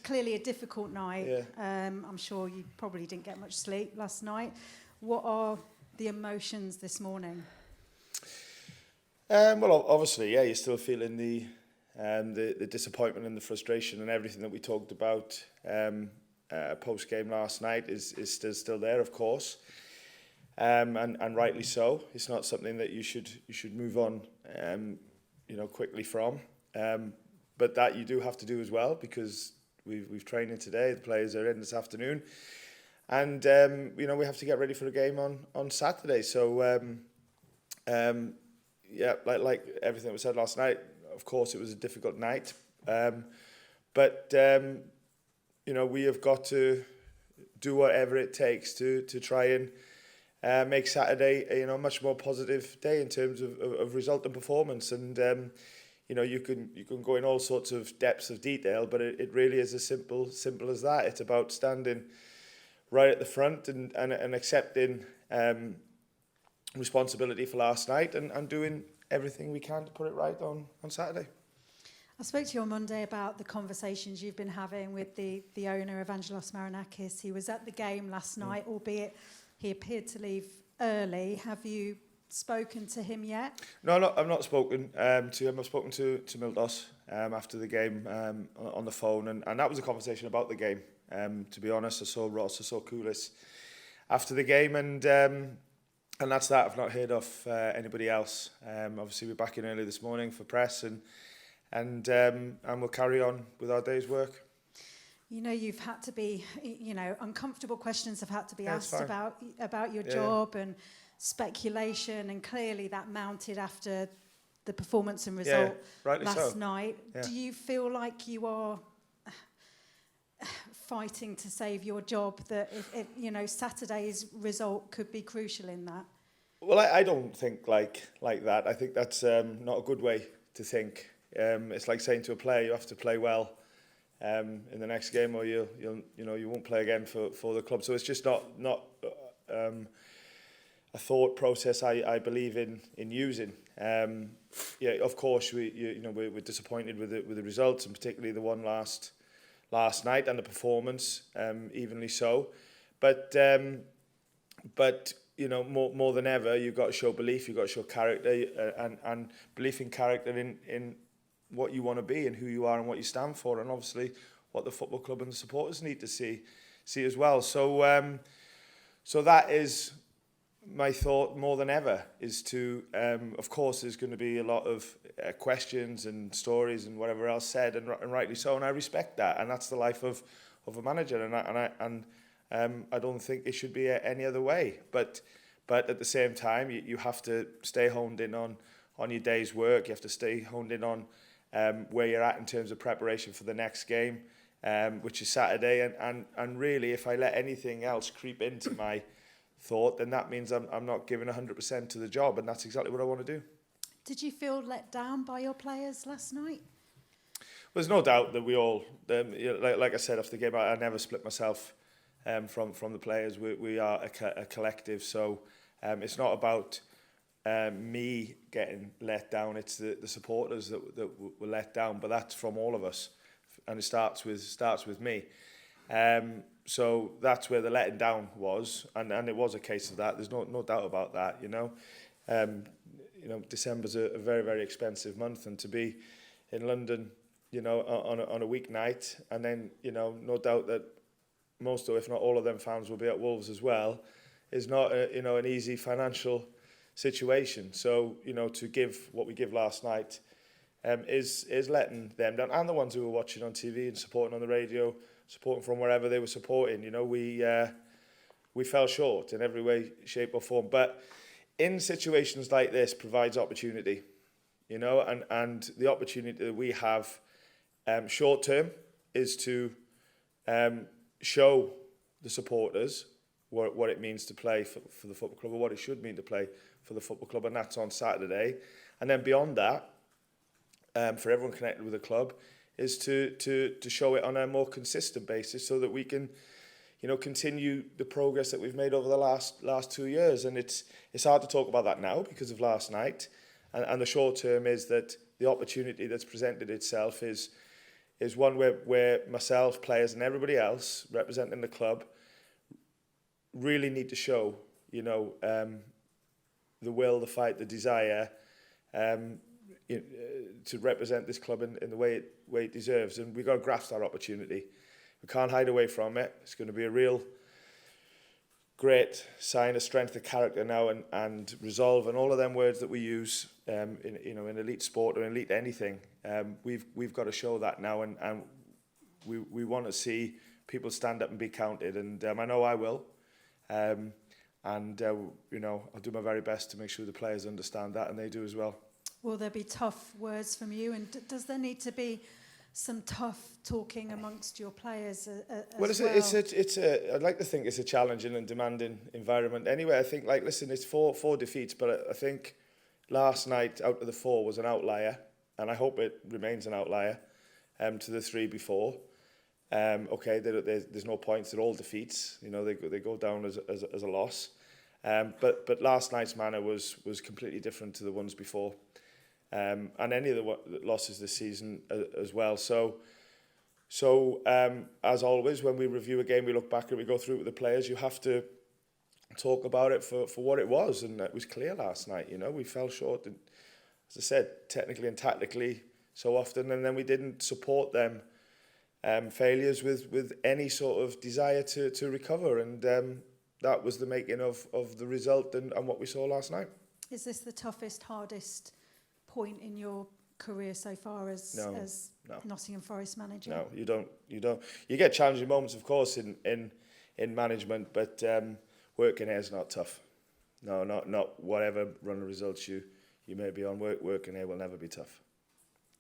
Clearly a difficult night. Yeah. I'm sure you probably didn't get much sleep last night. What are the emotions this morning? Well, obviously, yeah, you're still feeling the disappointment and the frustration and everything that we talked about post game last night is still there, of course, and rightly so. It's not something that you should move on, quickly from. But that you do have to do as well, because we've training today. The players are in this afternoon, and we have to get ready for a game on Saturday. So yeah, like everything that was said last night. Of course, it was a difficult night, but we have got to do whatever it takes to try and make Saturday a much more positive day in terms of result and performance. And you can go in all sorts of depths of detail, but it really is as simple as that. It's about standing right at the front and accepting responsibility for last night and doing everything we can to put it right on Saturday. I spoke to you on Monday about the conversations you've been having with the owner, Evangelos Marinakis. He was at the game last night, albeit he appeared to leave early. Have you spoken to him yet? No, I've not spoken to him. I've spoken to Mildos after the game on the phone, and that was a conversation about the game. To be honest, I saw Ross, I saw Koulis after the game, and that's that. I've not heard of anybody else. Obviously, we're back in early this morning for press, and we'll carry on with our day's work. You've had to be, uncomfortable questions have had to be asked fine. about your job and speculation, and clearly that mounted after the performance and result last night. Yeah. Do you feel like you are fighting to save your job, that if Saturday's result could be crucial in that? Well, I don't think like that. I think that's not a good way to think. It's like saying to a player, you have to play well in the next game, or you won't play again for the club. So it's just not a thought process I believe in using. Of course we're disappointed with the results, and particularly the one last night, and the performance, evenly so. But more than ever, you've got to show belief, you've got to show character, and belief in character in what you want to be and who you are and what you stand for, and obviously what the football club and the supporters need to see as well. So that is my thought more than ever, is to, of course, there's going to be a lot of questions and stories and whatever else said, and rightly so, and I respect that, and that's the life of a manager, and I don't think it should be any other way. But at the same time, you have to stay honed in on your day's work. You have to stay honed in on where you're at in terms of preparation for the next game, which is Saturday. And really, if I let anything else creep into my thought, then that means I'm not giving 100% to the job, and that's exactly what I want to do. Did you feel let down by your players last night? There's no doubt that we all, like I said after the game, I never split myself from the players. We are a collective, so it's not about me getting let down. It's the supporters that were let down, but that's from all of us, and it starts with me. So that's where the letting down was, and it was a case of that. There's no doubt about that. December's a very, very expensive month, and to be in London, on a weeknight, and then no doubt that most, or if not all of them fans will be at Wolves as well, is not an easy financial situation. So to give what we give last night is letting them down, and the ones who were watching on TV and supporting on the radio, supporting from wherever they were supporting. We fell short in every way, shape or form. But in situations like this provides opportunity, and the opportunity that we have short term is to show the supporters what it means to play for the football club, or what it should mean to play for the football club, and that's on Saturday. And then beyond that, for everyone connected with the club, is to show it on a more consistent basis, so that we can continue the progress that we've made over the last 2 years. And it's hard to talk about that now because of last night, and the short term is that the opportunity that's presented itself is is one where myself, players and everybody else representing the club really need to show, you know, the will, the fight, the desire to represent this club in the way it deserves. And we've got to grasp that opportunity. We can't hide away from it. It's going to be a real great sign of strength of character now and resolve, and all of them words that we use in elite sport or elite anything. We've got to show that now, and we want to see people stand up and be counted, and I know I will. You know, I'll do my very best to make sure the players understand that, and they do as well. Will there be tough words from you, and does there need to be some tough talking amongst your players as well? I'd like to think it's a challenging and demanding environment. Anyway, I think, like, listen, it's four defeats, but I think last night out of the 4 was an outlier, and I hope it remains an outlier to the 3 before. Okay, there's no points; they're all defeats. You know, they go down as a loss. But last night's manner was completely different to the ones before. And any of the losses this season as well. So as always, when we review a game, we look back and we go through it with the players. You have to talk about it for what it was, and it was clear last night. You know, we fell short, and, as I said, technically and tactically so often, and then we didn't support them failures with any sort of desire to recover, and that was the making of the result and what we saw last night. Is this the toughest, hardest point in your career so far as Nottingham Forest manager? No, you don't. You get challenging moments, of course, in management, but working here is not tough. No, not whatever run of results you may be on. Working here will never be tough.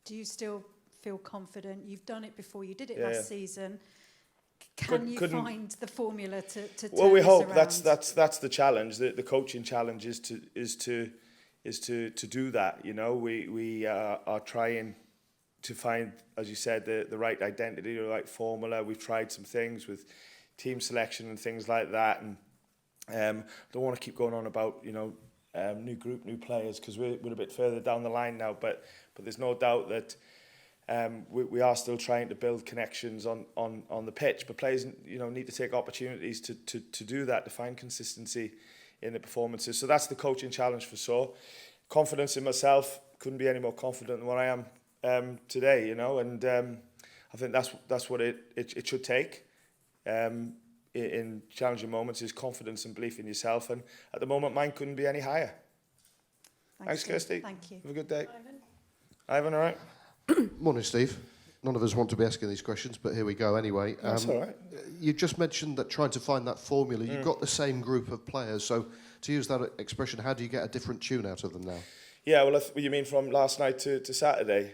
Do you still feel confident? You've done it before. You did it last season. Can you find the formula to turn this around? Well, we hope. That's the challenge. The coaching challenge is to do that. You know, we are trying to find, as you said, the right identity, the right formula. We've tried some things with team selection and things like that, and don't want to keep going on about, you know, new group, new players, because we're a bit further down the line now. But there's no doubt that we are still trying to build connections on the pitch. But players, you know, need to take opportunities to do that, to find consistency in the performances. So that's the coaching challenge for sure. Confidence in myself, couldn't be any more confident than what I am today, you know, and I think that's what it should take in challenging moments, is confidence and belief in yourself, and at the moment mine couldn't be any higher. Thanks, Kirsty. Thank you. Have a good day. Ivan, all right? Morning, Steve. None of us want to be asking these questions, but here we go anyway. That's all right. You just mentioned that trying to find that formula. You've got the same group of players, so to use that expression, how do you get a different tune out of them now? Yeah, well, you mean from last night to Saturday?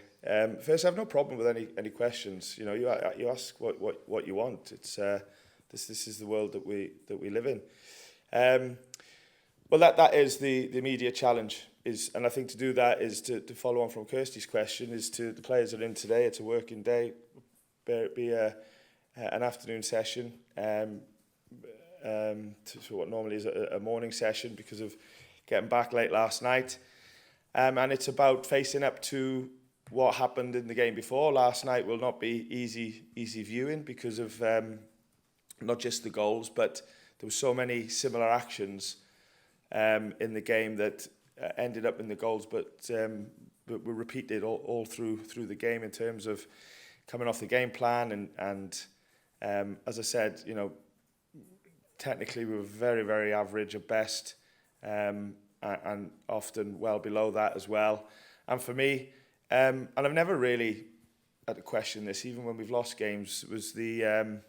First, I have no problem with any questions. You know, you ask what you want. It's this is the world that we live in. Well, that is the immediate challenge. And I think to do that is to follow on from Kirsty's question, is to the players that are in today. It's a working day, be an afternoon session, to what normally is a morning session because of getting back late last night. And it's about facing up to what happened in the game before. Last night will not be easy viewing because of not just the goals, but there were so many similar actions in the game that ended up in the goals, but were repeated all through the game in terms of coming off the game plan and as I said, you know, technically we were very, very average at best, and often well below that as well. And for me, and I've never really had to question this, even when we've lost games, was the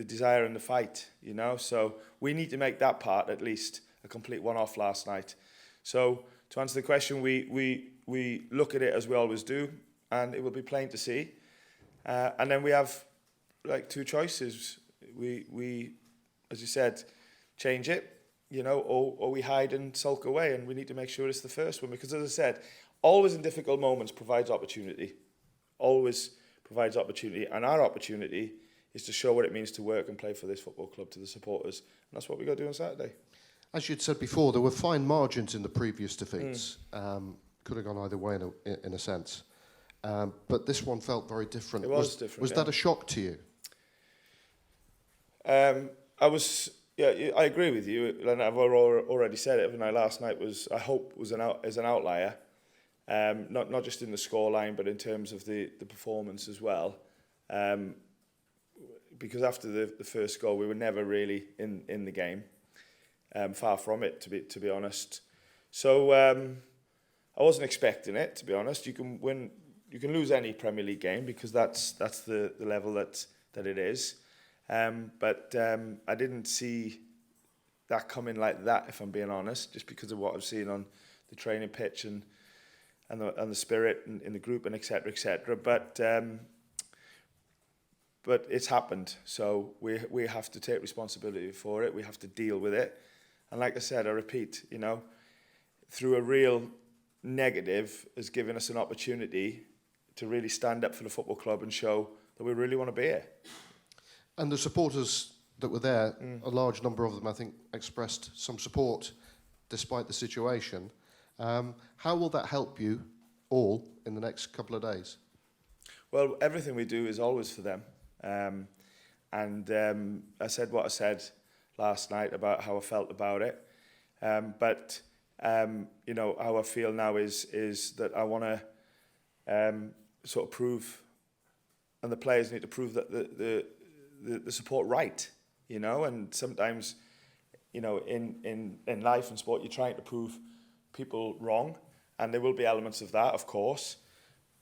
desire and the fight, you know. So we need to make that part at least a complete one-off last night. So to answer the question, we look at it as we always do, and it will be plain to see. And then we have like two choices. We, as you said, change it, you know, or we hide and sulk away, and we need to make sure it's the first one, because as I said, always in difficult moments provides opportunity. Always provides opportunity, and our opportunity is to show what it means to work and play for this football club to the supporters, and that's what we got to do on Saturday. As you'd said before, there were fine margins in the previous defeats. Could have gone either way in a sense. But this one felt very different. It was different. Was that a shock to you? I agree with you, and I've already said it, haven't I? Last night I hope was an outlier, not just in the scoreline, but in terms of the performance as well. Because after the first goal, we were never really in the game, far from it, to be honest. So I wasn't expecting it, to be honest. You can lose any Premier League game because that's the level that it is. But I didn't see that coming like that, if I'm being honest, just because of what I've seen on the training pitch and the spirit in the group and etc. etc. But it's happened, so we have to take responsibility for it. We have to deal with it, and like I said, I repeat, through a real negative has given us an opportunity to really stand up for the football club and show that we really want to be here. And the supporters that were there, a large number of them, I think, expressed some support despite the situation. How will that help you all in the next couple of days? Well, everything we do is always for them. I said what I said last night about how I felt about it. But how I feel now is that I want to sort of prove, and the players need to prove that the support right, and sometimes, in life and sport, you're trying to prove people wrong, and there will be elements of that, of course,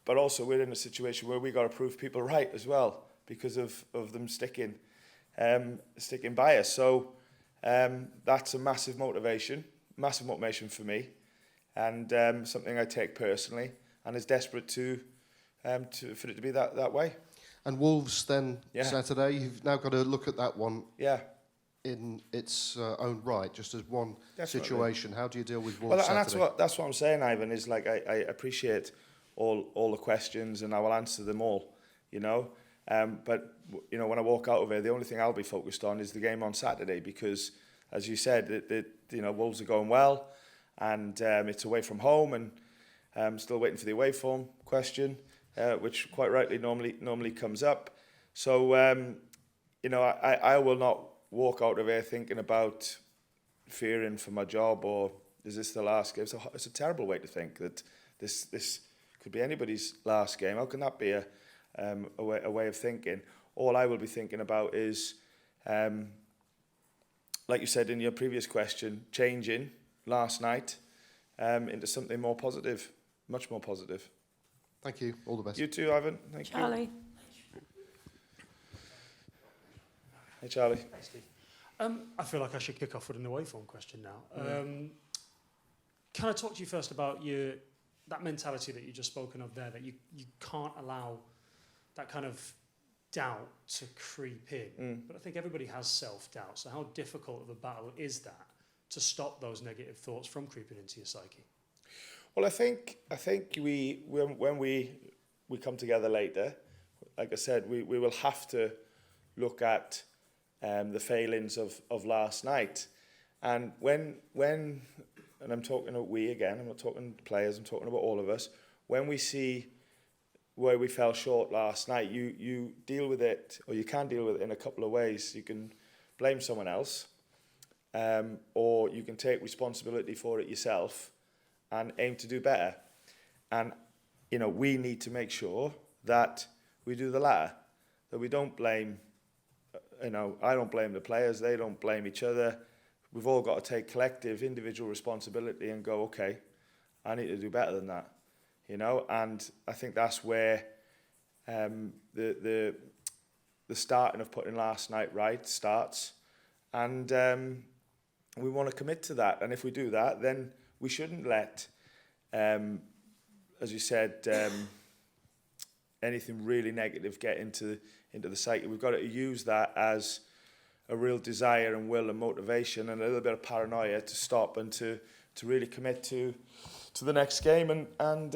but also we're in a situation where we got to prove people right as well because of them sticking by us. So that's a massive motivation for me, and something I take personally, and is desperate for it to be that way. And Wolves then, Saturday, you've now got to look at that one in its own right, just as one situation. How do you deal with Wolves Saturday? And that's what I'm saying, Ivan, is like I appreciate all the questions and I will answer them all, But, when I walk out of here, the only thing I'll be focused on is the game on Saturday because, as you said, Wolves are going well and it's away from home and I'm still waiting for the away form question. Which quite rightly normally comes up. So, I will not walk out of here thinking about fearing for my job or is this the last game? It's a terrible way to think that this could be anybody's last game. How can that be a way of thinking? All I will be thinking about is, like you said in your previous question, changing last night into something more positive, much more positive. Thank you. All the best. You too, Ivan. Thank you. Charlie. Hey, Charlie. Thanks, Steve. I feel like I should kick off with an away form question now. Can I talk to you first about that mentality that you just spoken of there, that you can't allow that kind of doubt to creep in? But I think everybody has self-doubt. So how difficult of a battle is that to stop those negative thoughts from creeping into your psyche? Well, I think when we come together later, like I said, we will have to look at the failings of last night, and when and I'm talking about we again. I'm not talking players. I'm talking about all of us. When we see where we fell short last night, you deal with it, or you can deal with it in a couple of ways. You can blame someone else, or you can take responsibility for it yourself and aim to do better. And, we need to make sure that we do the latter, that we don't blame, I don't blame the players, they don't blame each other. We've all got to take collective, individual responsibility and go, okay, I need to do better than that, and I think that's where the starting of putting last night right starts, and we want to commit to that. And if we do that, then we shouldn't let, as you said, anything really negative get into the psyche. We've got to use that as a real desire and will and motivation and a little bit of paranoia to stop and to really commit to the next game and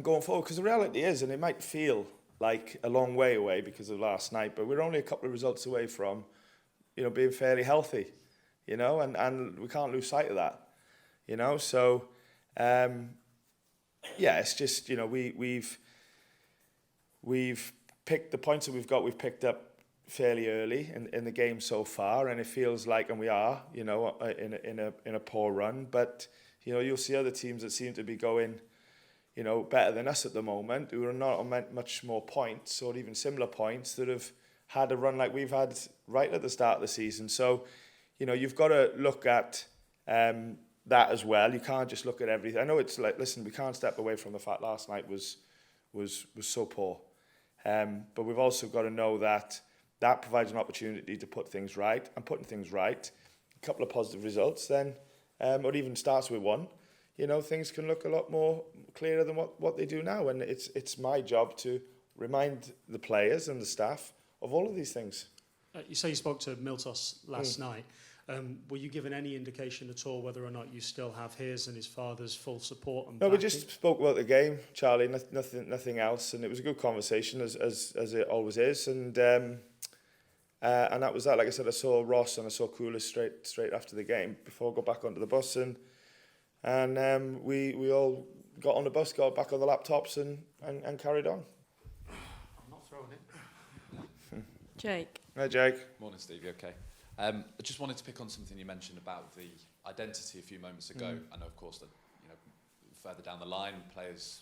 going forward. Because the reality is, and it might feel like a long way away because of last night, but we're only a couple of results away from, being fairly healthy, and we can't lose sight of that, So yeah, it's just, we've picked the points that we've picked up fairly early in the game so far, and it feels like, and we are, in a poor run, but you'll see other teams that seem to be going, better than us at the moment, who are not on much more points or even similar points, that have had a run like we've had right at the start of the season. So, you've got to look at that as well. You can't just look at everything. I know it's like, listen, we can't step away from the fact last night was so poor. But we've also got to know that provides an opportunity to put things right, and putting things right, a couple of positive results, then, or even starts with one, things can look a lot more clearer than what they do now. And it's my job to remind the players and the staff of all of these things. You say you spoke to Miltos last night. Were you given any indication at all whether or not you still have his and his father's full support and No, we backing? just spoke about the game, Charlie. Nothing else, and it was a good conversation as it always is. And that was that. Like I said, I saw Ross and I saw Koulis straight after the game before I got back onto the bus, and we all got on the bus, got back on the laptops, and carried on. I'm not throwing it. Jake. Hi, Jake. Morning, Steve. You okay? I just wanted to pick on something you mentioned about the identity a few moments ago. I know, of course, that further down the line, players,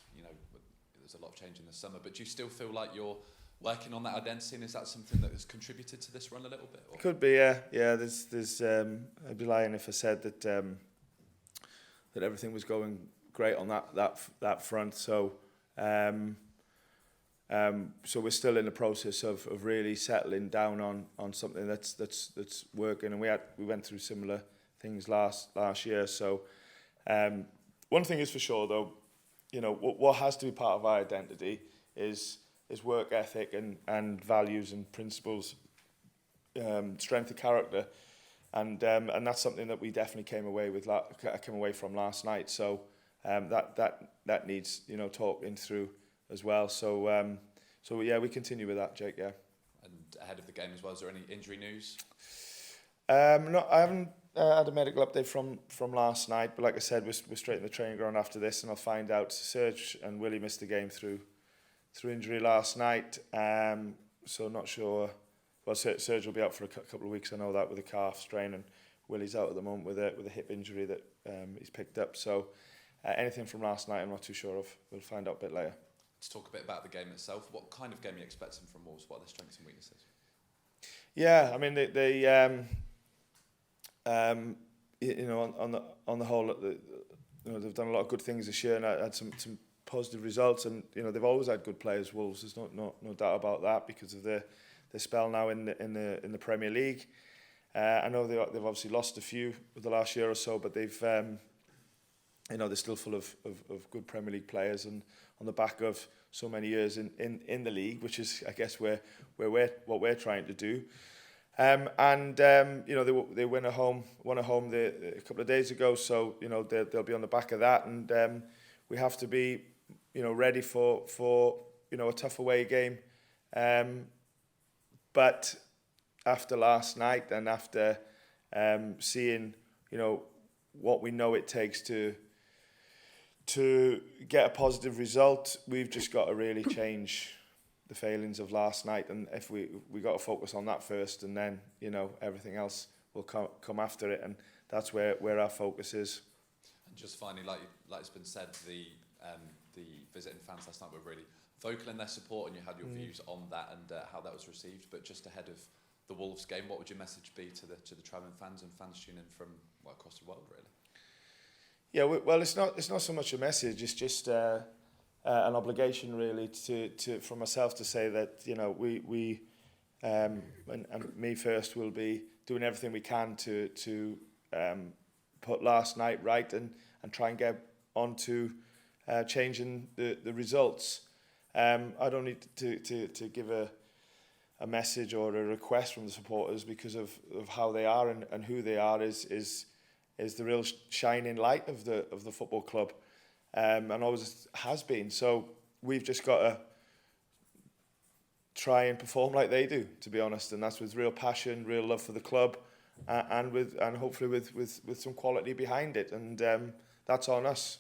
there's a lot of change in the summer. But do you still feel like you're working on that identity, and is that something that has contributed to this run a little bit? Or? It could be, yeah. There's. I'd be lying if I said that that everything was going great on that front. So. So we're still in the process of really settling down on something that's working, and we went through similar things last year. So one thing is for sure, though, what has to be part of our identity is work ethic and values and principles, strength of character, and that's something that we definitely came away from last night. So that needs talking through as well. So yeah, we continue with that, Jake. Yeah. And ahead of the game as well, is there any injury news? No, I haven't had a medical update from last night, but like I said, we're straight in the training ground after this, and I'll find out. Serge and Willie missed the game through injury last night, so not sure. Well, Serge will be out for a couple of weeks. I know that, with a calf strain, and Willie's out at the moment with a hip injury that he's picked up. So anything from last night, I'm not too sure of. We'll find out a bit later. Let's talk a bit about the game itself. What kind of game are you expecting from Wolves? What are their strengths and weaknesses? Yeah, I mean they on the whole, they've done a lot of good things this year, and had some positive results, and they've always had good players. Wolves, there's no doubt about that, because of their spell now in the Premier League. I know they've obviously lost a few of the last year or so, but they've they're still full of good Premier League players, and on the back of so many years in the league, which is, I guess, what we're trying to do. They won at home a couple of days ago, so they'll be on the back of that, and we have to be ready for a tough away game. But after last night, and after seeing what we know it takes to get a positive result, we've just got to really change the failings of last night, and if we got to focus on that first, and then everything else will come after it, and that's where our focus is. And just finally, like it's been said, the visiting fans last night were really vocal in their support, and you had your views on that and how that was received. But just ahead of the Wolves game, what would your message be to the travelling fans and fans tuning in from across the world, really? Yeah, well, it's not so much a message. It's just an obligation, really, to for myself to say that we and me first will be doing everything we can to put last night right and try and get on to changing the results. I don't need to give a message or a request from the supporters, because of how they are and who they are is the real shining light of the football club, and always has been. So we've just got to try and perform like they do, to be honest, and that's with real passion, real love for the club, and hopefully with some quality behind it, and that's on us.